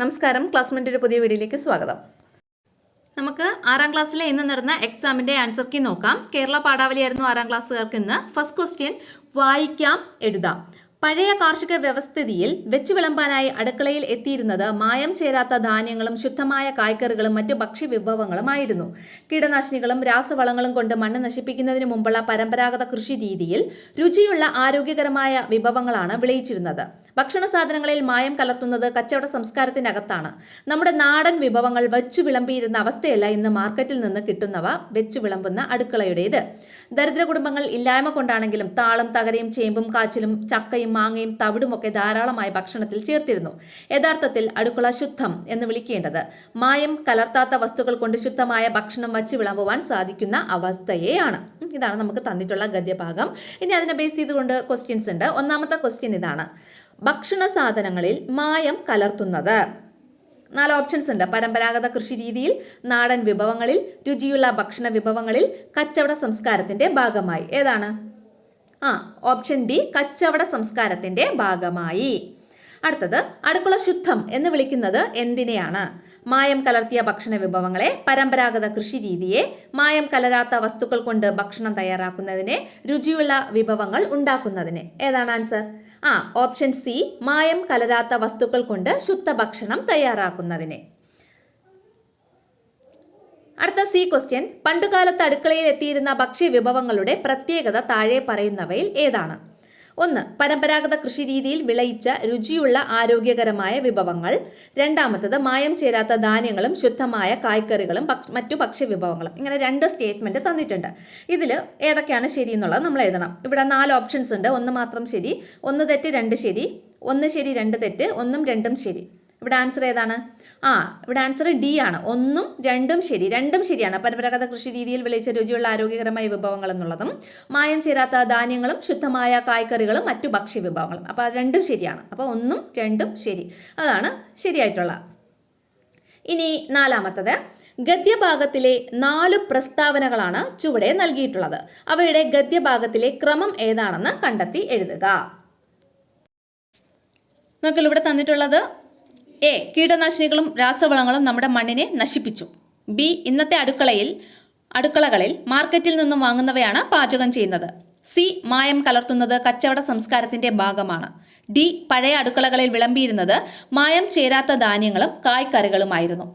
നമസ്കാരം, ക്ലാസ്മേറ്റ് ഒരു പുതിയ വീഡിയോയിലേക്ക് സ്വാഗതം. നമുക്ക് 6ാം ക്ലാസ്സിലെ ഇന്ന് നടന്ന എക്സാമിൻ്റെ ആൻസർ കീ നോക്കാം. കേരള പാഠാവലിയായിരുന്നു 6ാം ക്ലാസ്സുകാർക്ക് ഇന്ന്. ഫസ്റ്റ് ക്വസ്റ്റ്യൻ, വായിക്കാം എഴുതാം. പഴയ കാർഷിക വ്യവസ്ഥിതിയിൽ വെച്ചു വിളമ്പാനായി അടുക്കളയിൽ എത്തിയിരുന്നത് മായം ചേരാത്ത ധാന്യങ്ങളും ശുദ്ധമായ കായ്ക്കറികളും മറ്റു ഭക്ഷ്യവിഭവങ്ങളുമായിരുന്നു. കീടനാശിനികളും രാസവളങ്ങളും കൊണ്ട് മണ്ണ് നശിപ്പിക്കുന്നതിന് മുമ്പുള്ള പരമ്പരാഗത കൃഷി രീതിയിൽ രുചിയുള്ള ആരോഗ്യകരമായ വിഭവങ്ങളാണ് വിളയിച്ചിരുന്നത്. ഭക്ഷണ സാധനങ്ങളിൽ മായം കലർത്തുന്നത് കച്ചവട സംസ്കാരത്തിനകത്താണ്. നമ്മുടെ നാടൻ വിഭവങ്ങൾ വെച്ചു വിളമ്പിയിരുന്ന അവസ്ഥയല്ല ഇന്ന് മാർക്കറ്റിൽ നിന്ന് കിട്ടുന്നവ വെച്ചു വിളമ്പുന്ന അടുക്കളയുടേത്. ദരിദ്ര കുടുംബങ്ങൾ ഇല്ലായ്മ കൊണ്ടാണെങ്കിലും താളും തകരയും ചേമ്പും കാച്ചിലും ചക്കയും മാങ്ങയും തവിടുമൊക്കെ ധാരാളമായി ഭക്ഷണത്തിൽ ചേർത്തിരുന്നു. യഥാർത്ഥത്തിൽ അടുക്കള ശുദ്ധം എന്ന് വിളിക്കേണ്ടത് മായം കലർത്താത്ത വസ്തുക്കൾ കൊണ്ട് ശുദ്ധമായ ഭക്ഷണം വച്ചു വിളമ്പുവാൻ സാധിക്കുന്ന അവസ്ഥയെയാണ്. ഇതാണ് നമുക്ക് തന്നിട്ടുള്ള ഗദ്യഭാഗം. ഇനി അതിനെ ബേസ് ചെയ്തുകൊണ്ട് ക്വസ്റ്റ്യൻസ് ഉണ്ട്. ഒന്നാമത്തെ ക്വസ്റ്റ്യൻ ഇതാണ്: ഭക്ഷണ സാധനങ്ങളിൽ മായം കലർത്തുന്നത്. 4 ഓപ്ഷൻസ് ഉണ്ട്. പരമ്പരാഗത കൃഷി രീതിയിൽ, നാടൻ വിഭവങ്ങളിൽ, രുചിയുള്ള ഭക്ഷണ വിഭവങ്ങളിൽ, കച്ചവട സംസ്കാരത്തിന്റെ ഭാഗമായി. ഏതാണ്? ഓപ്ഷൻ ഡി, കച്ചവട സംസ്കാരത്തിന്റെ ഭാഗമായി. അടുത്തത്, അടുക്കള ശുദ്ധം എന്ന് വിളിക്കുന്നത് എന്തിനെയാണ്? മായം കലർത്തിയ ഭക്ഷണ വിഭവങ്ങളെ, പരമ്പരാഗത കൃഷി രീതിയെ, മായം കലരാത്ത വസ്തുക്കൾ കൊണ്ട് ഭക്ഷണം തയ്യാറാക്കുന്നതിനെ, രുചിയുള്ള വിഭവങ്ങൾ ഉണ്ടാക്കുന്നതിനെ. ഏതാണ് ആൻസർ? ഓപ്ഷൻ സി, മായം കലരാത്ത വസ്തുക്കൾ കൊണ്ട് ശുദ്ധ ഭക്ഷണം തയ്യാറാക്കുന്നതിനെ. അടുത്ത സി ക്വസ്റ്റ്യൻ, പണ്ടുകാലത്ത് അടുക്കളയിൽ എത്തിയിരുന്ന ഭക്ഷ്യവിഭവങ്ങളുടെ പ്രത്യേകത താഴെ പറയുന്നവയിൽ ഏതാണ്? 1. പരമ്പരാഗത കൃഷി രീതിയിൽ വിളയിച്ച രുചിയുള്ള ആരോഗ്യകരമായ വിഭവങ്ങൾ. 2. മായം ചേരാത്ത ധാന്യങ്ങളും ശുദ്ധമായ കായ്ക്കറികളും മറ്റു ഭക്ഷ്യവിഭവങ്ങളും. ഇങ്ങനെ 2 സ്റ്റേറ്റ്മെന്റ് തന്നിട്ടുണ്ട്. ഇതിൽ ഏതൊക്കെയാണ് ശരി എന്നുള്ളത് നമ്മൾ എഴുതണം. ഇവിടെ 4 ഓപ്ഷൻസ് ഉണ്ട്. 1 മാത്രം ശരി, 1 തെറ്റ് 2 ശരി, 1 ശരി 2 തെറ്റ്, 1ഉം 2ഉം ശരി. ഇവിടെ ആൻസർ ഏതാണ്? ഇവിടെ ആൻസർ ഡി ആണ്. 1ഉം 2ഉം ശരി. 2ഉം ശരിയാണ്. പരമ്പരാഗത കൃഷി രീതിയിൽ വിളയിച്ച രുചിയുള്ള ആരോഗ്യകരമായ വിഭവങ്ങൾ എന്നുള്ളതും മായം ചേരാത്ത ധാന്യങ്ങളും ശുദ്ധമായ കായ്ക്കറികളും മറ്റു ഭക്ഷ്യവിഭവങ്ങളും. അപ്പോൾ അത് 2ഉം ശരിയാണ്. അപ്പോൾ 1ഉം 2ഉം ശരി. അതാണ് ശരിയായിട്ടുള്ള. ഇനി 4ാമത്തത്, ഗദ്യഭാഗത്തിലെ 4 പ്രസ്താവനകളാണ് ചുവടെ നൽകിയിട്ടുള്ളത്. അവയുടെ ഗദ്യഭാഗത്തിലെ ക്രമം ഏതാണെന്ന് കണ്ടെത്തി എഴുതുക. നോക്കൂ, ഇവിടെ തന്നിട്ടുള്ളത്: എ, കീടനാശിനികളും രാസവളങ്ങളും നമ്മുടെ മണ്ണിനെ നശിപ്പിച്ചു. ബി, ഇന്നത്തെ അടുക്കളകളിൽ മാർക്കറ്റിൽ നിന്നും വാങ്ങുന്നവയാണ് പാചകം ചെയ്യുന്നത്. സി, മായം കലർത്തുന്നത് കച്ചവട സംസ്കാരത്തിന്റെ ഭാഗമാണ്. ഡി, പഴയ അടുക്കളകളിൽ വിളമ്പിയിരുന്നത് മായം ചേരാത്ത ധാന്യങ്ങളും കായ്ക്കറികളുമായിരുന്നു.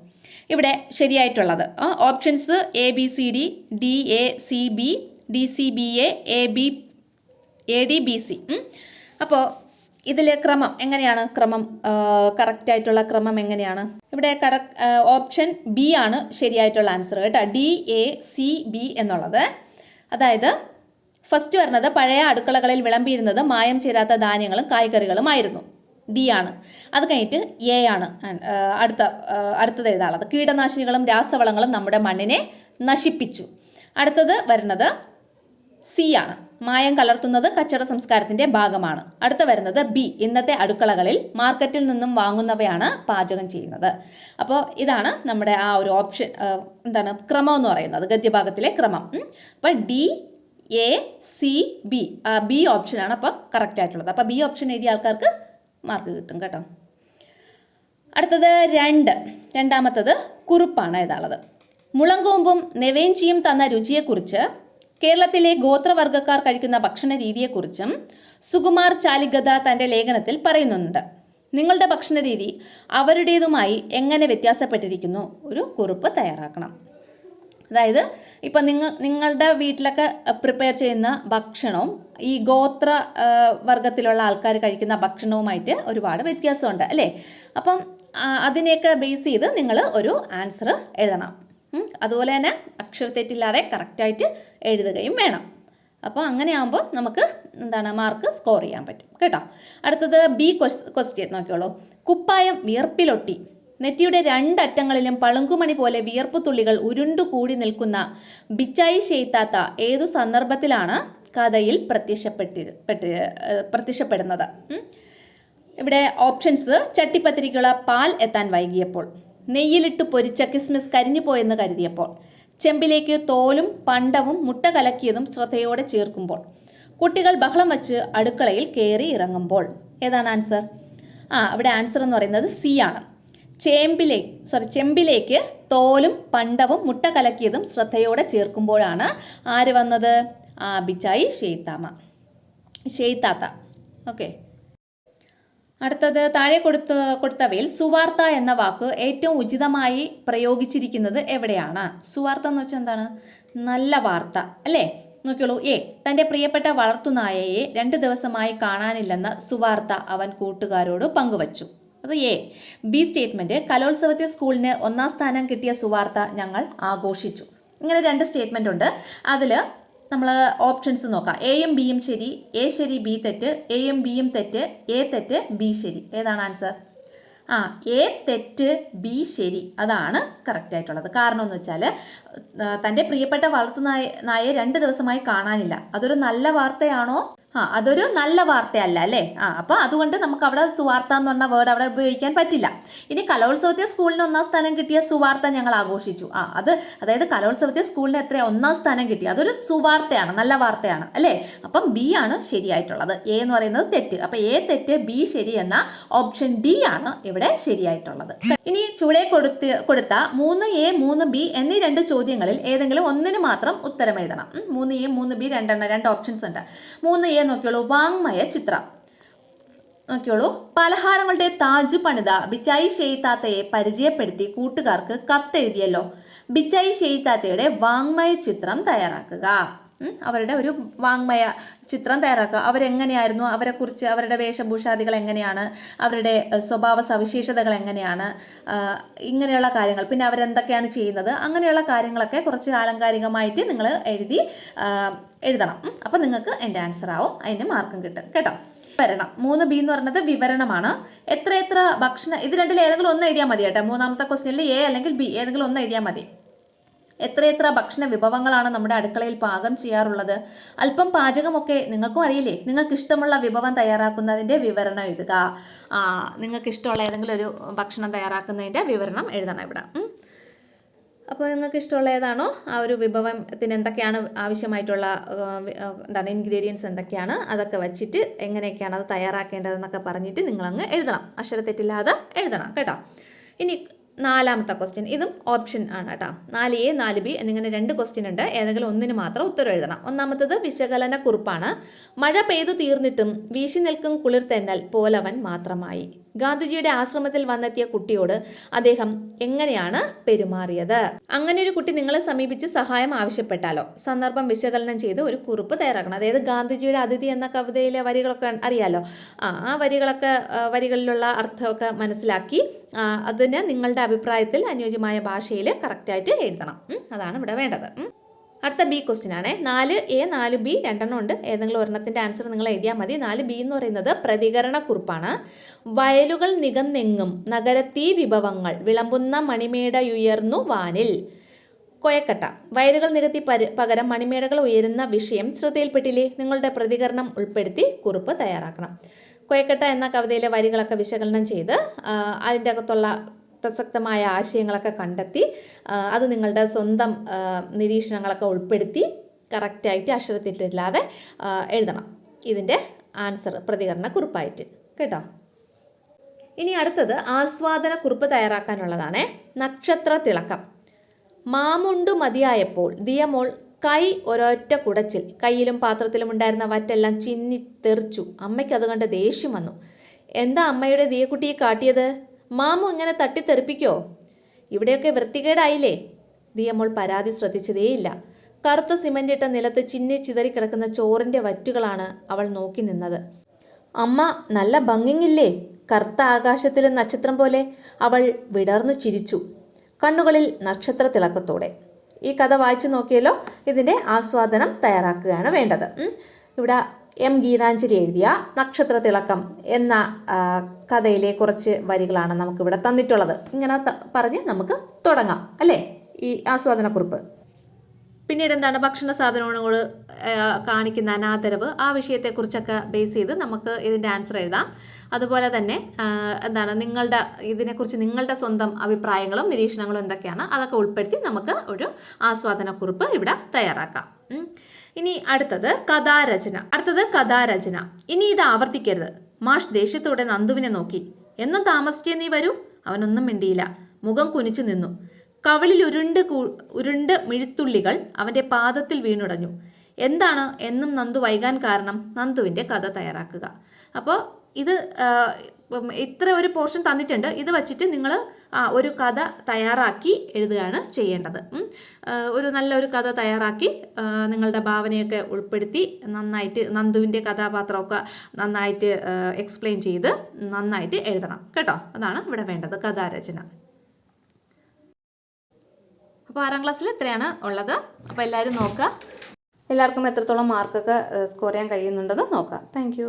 ഇവിടെ ശരിയായിട്ടുള്ളത് options A B C D, D A C B, D C B A, A B A D B C. അപ്പോൾ ഇതിലെ ക്രമം എങ്ങനെയാണ്? കറക്റ്റ് ആയിട്ടുള്ള ക്രമം എങ്ങനെയാണ്? ഇവിടെ ഓപ്ഷൻ ബി ആണ് ശരിയായിട്ടുള്ള ആൻസർ കേട്ടോ. ഡി എ സി ബി എന്നുള്ളത്. അതായത് ഫസ്റ്റ് വരുന്നത് പഴയ അടുക്കളകളിൽ വിളമ്പിയിരുന്നത് മായം ചേരാത്ത ധാന്യങ്ങളും കായ്ക്കറികളുമായിരുന്നു. ഡി ആണ്. അത് കഴിഞ്ഞിട്ട് എ ആണ് അടുത്തത് എഴുതാനുള്ളത്. കീടനാശിനികളും രാസവളങ്ങളും നമ്മുടെ മണ്ണിനെ നശിപ്പിച്ചു. അടുത്തത് വരുന്നത് സി ആണ്. മായം കലർത്തുന്നത് കച്ചവട സംസ്കാരത്തിന്റെ ഭാഗമാണ്. അടുത്ത വരുന്നത് ബി, ഇന്നത്തെ അടുക്കളകളിൽ മാർക്കറ്റിൽ നിന്നും വാങ്ങുന്നവയാണ് പാചകം ചെയ്യുന്നത്. അപ്പോൾ ഇതാണ് നമ്മുടെ ആ ഒരു ഓപ്ഷൻ, ക്രമം എന്ന് പറയുന്നത്, ഗദ്യഭാഗത്തിലെ ക്രമം. അപ്പോൾ D A C B, B ഓപ്ഷനാണ് അപ്പോൾ കറക്റ്റ് ആയിട്ടുള്ളത്. അപ്പോൾ ബി ഓപ്ഷൻ എഴുതിയ ആൾക്കാർക്ക് മാർക്ക് കിട്ടും കേട്ടോ. അടുത്തത് 2ാമത്തത് കുറിപ്പാണ് എഴുതാനുള്ളത്. മുളങ്കൂമ്പും നെവേഞ്ചിയും തന്ന രുചിയെക്കുറിച്ച്, കേരളത്തിലെ ഗോത്രവർഗ്ഗക്കാർ കഴിക്കുന്ന ഭക്ഷണ രീതിയെക്കുറിച്ചും സുകുമാർ ചാലിഗദ തൻ്റെ ലേഖനത്തിൽ പറയുന്നുണ്ട്. നിങ്ങളുടെ ഭക്ഷണ രീതി അവരുടേതുമായി എങ്ങനെ വ്യത്യാസപ്പെട്ടിരിക്കുന്നു? ഒരു കുറിപ്പ് തയ്യാറാക്കണം. അതായത് ഇപ്പം നിങ്ങളുടെ വീട്ടിലൊക്കെ പ്രിപ്പയർ ചെയ്യുന്ന ഭക്ഷണവും ഈ ഗോത്ര വർഗത്തിലുള്ള ആൾക്കാർ കഴിക്കുന്ന ഭക്ഷണവുമായിട്ട് ഒരുപാട് വ്യത്യാസമുണ്ട് അല്ലേ? അപ്പം അതിനെയൊക്കെ ബേസ് ചെയ്ത് നിങ്ങൾ ഒരു ആൻസർ എഴുതണം. അതുപോലെ തന്നെ അക്ഷരത്തെറ്റില്ലാതെ കറക്റ്റായിട്ട് എഴുതുകയും വേണം. അപ്പോൾ അങ്ങനെ ആകുമ്പോൾ നമുക്ക് മാർക്ക് സ്കോർ ചെയ്യാൻ പറ്റും കേട്ടോ. അടുത്തത് ബി ക്വസ്റ്റ്യൻ നോക്കിയോളൂ. കുപ്പായം വിയർപ്പിലൊട്ടി. നെറ്റിയുടെ 2 അറ്റങ്ങളിലും പളുങ്കുമണി പോലെ വിയർപ്പ് തുള്ളികൾ ഉരുണ്ടുകൂടി നിൽക്കുന്ന ബിച്ചായി ഷെയ്ത്താത്ത ഏതു സന്ദർഭത്തിലാണ് കഥയിൽ പ്രത്യക്ഷപ്പെടുന്നത്? ഇവിടെ ഓപ്ഷൻസ്: ചട്ടിപ്പത്തിരിക്കുള്ള പാൽ എത്താൻ വൈകിയപ്പോൾ, നെയ്യിലിട്ട് പൊരിച്ച കിസ്മിസ് കരിഞ്ഞു പോയെന്ന് കരുതിയപ്പോൾ, ചെമ്പിലേക്ക് തോലും പണ്ടവും മുട്ട കലക്കിയതും ശ്രദ്ധയോടെ ചേർക്കുമ്പോൾ, കുട്ടികൾ ബഹളം വച്ച് അടുക്കളയിൽ കയറി ഇറങ്ങുമ്പോൾ. ഏതാണ് ആൻസർ? ഇവിടെ ആൻസർ എന്ന് പറയുന്നത് സി ആണ്. ചെമ്പിലേക്ക് തോലും പണ്ടവും മുട്ട കലക്കിയതും ശ്രദ്ധയോടെ ചേർക്കുമ്പോഴാണ് ആര് വന്നത്? ബിച്ചായി ഷെയ്ത്താത്ത. ഓക്കെ. അടുത്തത് താഴെ കൊടുത്തവയിൽ സുവാർത്ത എന്ന വാക്ക് ഏറ്റവും ഉചിതമായി പ്രയോഗിച്ചിരിക്കുന്നത് എവിടെയാണ്? സുവാർത്ത എന്ന് വെച്ചാൽ എന്താണ്? നല്ല വാർത്ത അല്ലേ? നോക്കിയോളൂ. എ, തൻ്റെ പ്രിയപ്പെട്ട വളർത്തുനായയെ 2 ദിവസമായി കാണാനില്ലെന്ന സുവാർത്ത അവൻ കൂട്ടുകാരോട് പങ്കുവച്ചു. അത് എ. ബി സ്റ്റേറ്റ്മെന്റ്, കലോത്സവത്തിൽ സ്കൂളിന് 1ാം സ്ഥാനം കിട്ടിയ സുവാർത്ത ഞങ്ങൾ ആഘോഷിച്ചു. ഇങ്ങനെ 2 സ്റ്റേറ്റ്മെന്റ് ഉണ്ട്. അതിൽ നമ്മൾ ഓപ്ഷൻസ് നോക്കാം. എയും ബിയും ശരി, എ ശരി ബി തെറ്റ്, എയും ബിയും തെറ്റ്, എ തെറ്റ് ബി ശരി. ഏതാണ് ആൻസർ? എ തെറ്റ് ബി ശരി. അതാണ് കറക്റ്റ് ആയിട്ടുള്ളത്. കാരണം എന്ന് വെച്ചാൽ തൻ്റെ പ്രിയപ്പെട്ട വളർത്തുനായയെ 2 ദിവസമായി കാണാനില്ല. അതൊരു നല്ല വാർത്തയാണോ? അതൊരു നല്ല വാർത്തയല്ല അല്ലേ? അപ്പോൾ അതുകൊണ്ട് നമുക്ക് അവിടെ സുവാർത്ത എന്ന് പറഞ്ഞ വേർഡ് അവിടെ ഉപയോഗിക്കാൻ പറ്റില്ല. ഇനി കലോത്സവത്തിൽ സ്കൂളിന് 1ാം സ്ഥാനം കിട്ടിയ സുവാർത്ത ഞങ്ങൾ ആഘോഷിച്ചു. അതായത് കലോത്സവത്തിൽ സ്കൂളിന് എത്ര 1ാം സ്ഥാനം കിട്ടി, അതൊരു സുവാർത്തയാണ്, നല്ല വാർത്തയാണ് അല്ലേ? അപ്പം ബി ആണ് ശരിയായിട്ടുള്ളത്. എ എന്ന് പറയുന്നത് തെറ്റ്. അപ്പം എ തെറ്റ് ബി ശരി എന്ന ഓപ്ഷൻ ഡി ആണ് ഇവിടെ ശരിയായിട്ടുള്ളത്. ഇനി ചുവടെ കൊടുത്ത 3A 3B എന്നീ 2 ചോദ്യങ്ങളിൽ ഏതെങ്കിലും ഒന്നിന് മാത്രം ഉത്തരം എഴുതണം. 3A 3B 2 ഓപ്ഷൻസ് ഉണ്ട്. 3A നോക്കിയോളൂ, വാങ്മയ ചിത്രം. നോക്കിയോളൂ, പലഹാരങ്ങളുടെ താജ് പണിത ബിച്ചായി ഷെയ്ത്താത്തയെ പരിചയപ്പെടുത്തി കൂട്ടുകാർക്ക് കത്തെഴുതിയല്ലോ. ബിച്ചായി ഷെയ്ത്താത്തയുടെ വാങ്മയ ചിത്രം തയ്യാറാക്കുക. അവരുടെ ഒരു വാങ്മയ ചിത്രം തയ്യാറാക്കുക. അവരെങ്ങനെയായിരുന്നു, അവരെക്കുറിച്ച്, അവരുടെ വേഷഭൂഷാദികൾ എങ്ങനെയാണ്, അവരുടെ സ്വഭാവ സവിശേഷതകൾ എങ്ങനെയാണ്, ഇങ്ങനെയുള്ള കാര്യങ്ങൾ, പിന്നെ അവരെന്തൊക്കെയാണ് ചെയ്യുന്നത്, അങ്ങനെയുള്ള കാര്യങ്ങളൊക്കെ കുറച്ച് ആലങ്കാരികമായിട്ട് നിങ്ങൾ എഴുതണം. അപ്പം നിങ്ങൾക്ക് എൻ്റെ ആൻസർ ആവും, അതിന് മാർക്കും കിട്ടും കേട്ടോ. വിവരണം. 3B എന്ന് പറയുന്നത് വിവരണമാണ്. എത്ര ഭക്ഷണം, ഇത് രണ്ടിൽ ഏതെങ്കിലും ഒന്ന് എഴുതിയാൽ മതി കേട്ടോ. 3ാമത്തെ ക്വസ്റ്റ്യനിൽ എ അല്ലെങ്കിൽ ബി ഏതെങ്കിലും ഒന്ന് എഴുതിയാൽ മതി. എത്ര ഭക്ഷണ വിഭവങ്ങളാണ് നമ്മുടെ അടുക്കളയിൽ പാകം ചെയ്യാറുള്ളത്? അല്പം പാചകമൊക്കെ നിങ്ങൾക്കും അറിയില്ലേ? നിങ്ങൾക്ക് ഇഷ്ടമുള്ള വിഭവം തയ്യാറാക്കുന്നതിൻ്റെ വിവരണം എഴുതുക. നിങ്ങൾക്ക് ഇഷ്ടമുള്ള ഏതെങ്കിലും ഒരു ഭക്ഷണം തയ്യാറാക്കുന്നതിൻ്റെ വിവരണം എഴുതണം ഇവിടെ. അപ്പോൾ നിങ്ങൾക്ക് ഇഷ്ടമുള്ള ഏതാണോ ആ ഒരു വിഭവത്തിന് എന്തൊക്കെയാണ് ആവശ്യമായിട്ടുള്ള ഇൻഗ്രീഡിയൻസ് എന്തൊക്കെയാണ്, അതൊക്കെ വെച്ചിട്ട് എങ്ങനെയൊക്കെയാണ് അത് തയ്യാറാക്കേണ്ടതെന്നൊക്കെ പറഞ്ഞിട്ട് നിങ്ങളങ്ങ് എഴുതണം. അക്ഷരത്തെറ്റില്ലാതെ എഴുതണം കേട്ടോ. ഇനി 4ാമത്തെ ക്വസ്റ്റ്യൻ, ഇതും ഓപ്ഷൻ ആണ് കേട്ടോ. 4A 4B എന്നിങ്ങനെ 2 ക്വസ്റ്റ്യൻ ഉണ്ട്. ഏതെങ്കിലും ഒന്നിന് മാത്രം ഉത്തരം എഴുതണം. 1ാമത്തത് വിശകലന കുറിപ്പാണ്. മഴ പെയ്തു തീർന്നിട്ടും വീശി നിൽക്കും കുളിർ തെന്നൽ പോലവൻ മാത്രമായി. ഗാന്ധിജിയുടെ ആശ്രമത്തിൽ വന്നെത്തിയ കുട്ടിയോട് അദ്ദേഹം എങ്ങനെയാണ് പെരുമാറിയത്? അങ്ങനെ ഒരു കുട്ടി നിങ്ങളെ സമീപിച്ച് സഹായം ആവശ്യപ്പെട്ടാലോ? സന്ദർഭം വിശകലനം ചെയ്ത് ഒരു കുറിപ്പ് തയ്യാറാക്കണം. അതായത് ഗാന്ധിജിയുടെ അതിഥി എന്ന കവിതയിലെ വരികളൊക്കെ അറിയാലോ. ആ വരികളിലുള്ള അർത്ഥമൊക്കെ മനസ്സിലാക്കി അതിന് നിങ്ങളുടെ അഭിപ്രായത്തിൽ അനുയോജ്യമായ ഭാഷയിൽ കറക്റ്റായിട്ട് എഴുതണം. അതാണ് ഇവിടെ വേണ്ടത്. അടുത്ത ബി ക്വസ്റ്റ്യൻ ആണ്. 4A 4B 2 ഉണ്ട്. ഏതെങ്കിലും ഒരെണ്ണത്തിൻ്റെ ആൻസർ നിങ്ങൾ എഴുതിയാൽ മതി. 4B എന്ന് പറയുന്നത് പ്രതികരണ കുറിപ്പാണ്. വയലുകൾ നികന്നെങ്ങും നഗരത്തീ വിഭവങ്ങൾ വിളമ്പുന്ന മണിമേടയുയർന്നു വാനിൽ. കൊയക്കട്ട. വയലുകൾ നികത്തി പകരം മണിമേടകൾ ഉയരുന്ന വിഷയം ശ്രദ്ധയിൽപ്പെട്ടില്ലേ? നിങ്ങളുടെ പ്രതികരണം ഉൾപ്പെടുത്തി കുറിപ്പ് തയ്യാറാക്കണം. കൊയക്കട്ട എന്ന കവിതയിലെ വരികളൊക്കെ വിശകലനം ചെയ്ത് അതിൻ്റെ അകത്തുള്ള പ്രസക്തമായ ആശയങ്ങളൊക്കെ കണ്ടെത്തി അത് നിങ്ങളുടെ സ്വന്തം നിരീക്ഷണങ്ങളൊക്കെ ഉൾപ്പെടുത്തി കറക്റ്റായിട്ട് അക്ഷരത്തെറ്റില്ലാതെ എഴുതണം. ഇതിൻ്റെ ആൻസർ പ്രതികരണ കുറിപ്പായിട്ട് കേട്ടോ. ഇനി അടുത്തത് ആസ്വാദന കുറിപ്പ് തയ്യാറാക്കാനുള്ളതാണ്. നക്ഷത്ര തിളക്കം. മാമുണ്ടു മതിയായപ്പോൾ ദിയമോൾ കൈ ഒരൊറ്റ കുടച്ചിൽ. കയ്യിലും പാത്രത്തിലും ഉണ്ടായിരുന്ന വറ്റെല്ലാം ചിന്നി തെറിച്ചു. അമ്മയ്ക്ക് അത് കണ്ട് ദേഷ്യം വന്നു. എന്താ അമ്മയുടെ ദിയക്കുട്ടിയെ കാട്ടിയത്? മാമു ഇങ്ങനെ തട്ടിത്തെറിപ്പിക്കോ? ഇവിടെയൊക്കെ വൃത്തികേടായില്ലേ? ദിയമോൾ പരാതി ശ്രദ്ധിച്ചതേയില്ല. കറുത്ത സിമന്റ് ഇട്ട നിലത്ത് ചിന്നി ചിതറിക്കിടക്കുന്ന ചോറിൻ്റെ വറ്റുകളാണ് അവൾ നോക്കി നിന്നത്. അമ്മ നല്ല ഭംഗിങ്ങില്ലേ? കറുത്ത ആകാശത്തിലെ നക്ഷത്രം പോലെ. അവൾ വിടർന്നു ചിരിച്ചു, കണ്ണുകളിൽ നക്ഷത്ര തിളക്കത്തോടെ. ഈ കഥ വായിച്ചു നോക്കിയല്ലോ. ഇതിൻ്റെ ആസ്വാദനം തയ്യാറാക്കുകയാണ് വേണ്ടത്. ഇവിടെ എം ഗീതാഞ്ജലി എഴുതിയ നക്ഷത്ര തിളക്കം എന്ന കഥയിലെ കുറച്ച് വരികളാണ് നമുക്കിവിടെ തന്നിട്ടുള്ളത്. ഇങ്ങനെ പറഞ്ഞ് നമുക്ക് തുടങ്ങാം അല്ലേ ഈ ആസ്വാദനക്കുറിപ്പ്. പിന്നീട് എന്താണ് ഭക്ഷണ സാധനങ്ങളോട് കാണിക്കുന്ന അനാദരവ്, ആ വിഷയത്തെക്കുറിച്ചൊക്കെ ബേസ് ചെയ്ത് നമുക്ക് ഇതിൻ്റെ ആൻസർ എഴുതാം. അതുപോലെ തന്നെ നിങ്ങളുടെ ഇതിനെക്കുറിച്ച് നിങ്ങളുടെ സ്വന്തം അഭിപ്രായങ്ങളും നിരീക്ഷണങ്ങളും എന്തൊക്കെയാണ് അതൊക്കെ ഉൾപ്പെടുത്തി നമുക്ക് ഒരു ആസ്വാദനക്കുറിപ്പ് ഇവിടെ തയ്യാറാക്കാം. ഇനി അടുത്തത് കഥാരചന. ഇനി ഇത് ആവർത്തിക്കരുത്. മാഷ് ദേഷ്യത്തോടെ നന്ദുവിനെ നോക്കി. എന്നും താമസിച്ചേ നീ വരൂ. അവനൊന്നും മിണ്ടിയില്ല. മുഖം കുനിച്ചു നിന്നു. കവിളിൽ ഉരുണ്ട് മിഴുത്തുള്ളികൾ അവൻ്റെ പാദത്തിൽ വീണുടഞ്ഞു. എന്താണ് എന്നും നന്ദു വൈകാൻ കാരണം? നന്ദുവിൻ്റെ കഥ തയ്യാറാക്കുക. അപ്പോൾ ഇത് ഇത്ര ഒരു പോർഷൻ തന്നിട്ടുണ്ട്. ഇത് വച്ചിട്ട് നിങ്ങൾ ഒരു കഥ തയ്യാറാക്കി എഴുതുകയാണ് ചെയ്യേണ്ടത്. ഒരു നല്ലൊരു കഥ തയ്യാറാക്കി നിങ്ങളുടെ ഭാവനയൊക്കെ ഉൾപ്പെടുത്തി നന്നായിട്ട് നന്ദുവിൻ്റെ കഥാപാത്രമൊക്കെ നന്നായിട്ട് എക്സ്പ്ലെയിൻ ചെയ്ത് നന്നായിട്ട് എഴുതണം കേട്ടോ. അതാണ് ഇവിടെ വേണ്ടത്, കഥാരചന. അപ്പോൾ 6ാം ക്ലാസ്സിൽ ഇത്രയാണ് ഉള്ളത്. അപ്പോൾ എല്ലാവരും നോക്കുക. എല്ലാവർക്കും എത്രത്തോളം മാർക്കൊക്കെ സ്കോർ ചെയ്യാൻ കഴിയുന്നുണ്ടെന്ന് നോക്കാം. താങ്ക്